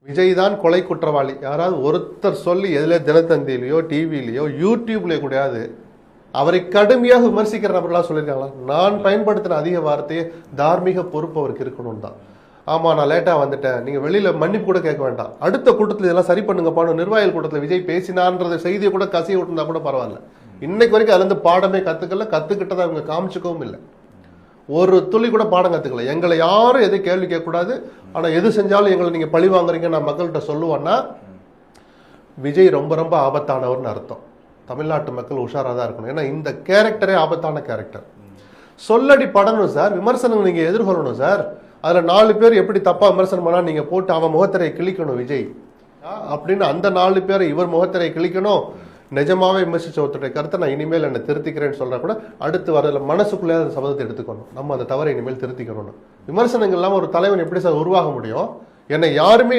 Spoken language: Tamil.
விஜய் தான் கொலை குற்றவாளி யாராவது ஒருத்தர் சொல்லி எதுல தினத்தந்தியிலையோ டிவிலையோ யூடியூப்லயோ கூடாது அவரை கடுமையாக விமர்சிக்கிற நபர்களா சொல்லியிருக்காங்களா? நான் பயன்படுத்தின அதிக வார்த்தையே தார்மீக பொறுப்பு அவருக்கு இருக்கணும் தான். ஆமா நான் லேட்டா வந்துட்டேன், நீங்க வெளியில மன்னிப்பு கூட கேட்க வேண்டாம், அடுத்த கூட்டத்தில் இதெல்லாம் சரி பண்ணுங்கப்பான்னு நிர்வாகிகள் கூட்டத்தில் விஜய் பேசினான்ற செய்தியை கூட கசிய விட்டுருந்தா கூட பரவாயில்ல. இன்னைக்கு வரைக்கும் அதுல இருந்து பாடமே கத்துக்கல, கத்துக்கிட்டதை அவங்க காமிச்சுக்கவும் இல்லை. ஒரு துளி கூட பாடம் கத்துக்கல. எங்களை யாரும் எதை கேள்வி கேட்கக்கூடாது, ஆனா எது செஞ்சாலும் எங்களை நீங்க பழி வாங்குறீங்க நான் மக்கள்கிட்ட சொல்லுவேன்னா விஜய் ரொம்ப ரொம்ப ஆபத்தானவர்னு அர்த்தம். தமிழ்நாட்டு மக்கள் உஷாரா தான் இருக்கணும். ஏன்னா இந்த கேரக்டரே ஆபத்தான கேரக்டர். சொல்லடி படணும் சார், விமர்சனம் நீங்க எதிர்கொள்ளணும் சார். அதுல 4 பேர் எப்படி தப்பா விமர்சனம் பண்ணா நீங்க போட்டு அவன் முகத்திரையை கிழிக்கணும் விஜய் அப்படின்னு அந்த 4 பேரை இவர் முகத்திரையை கிழிக்கணும். நிஜமாவே விமர்சிச்ச ஒருத்தருடைய கருத்தை நான் இனிமேல் என்ன திருத்திக்கிறேன்னு சொல்ற கூட அடுத்து வரல மனசுக்குள்ளே அந்த சபதத்தை எடுத்துக்கணும். நம்ம அந்த தவறை இனிமேல் திருத்திக்கணும். விமர்சனங்கள் இல்லாம ஒரு தலைவன் எப்படி சார் உருவாக முடியும்? என்னை யாருமே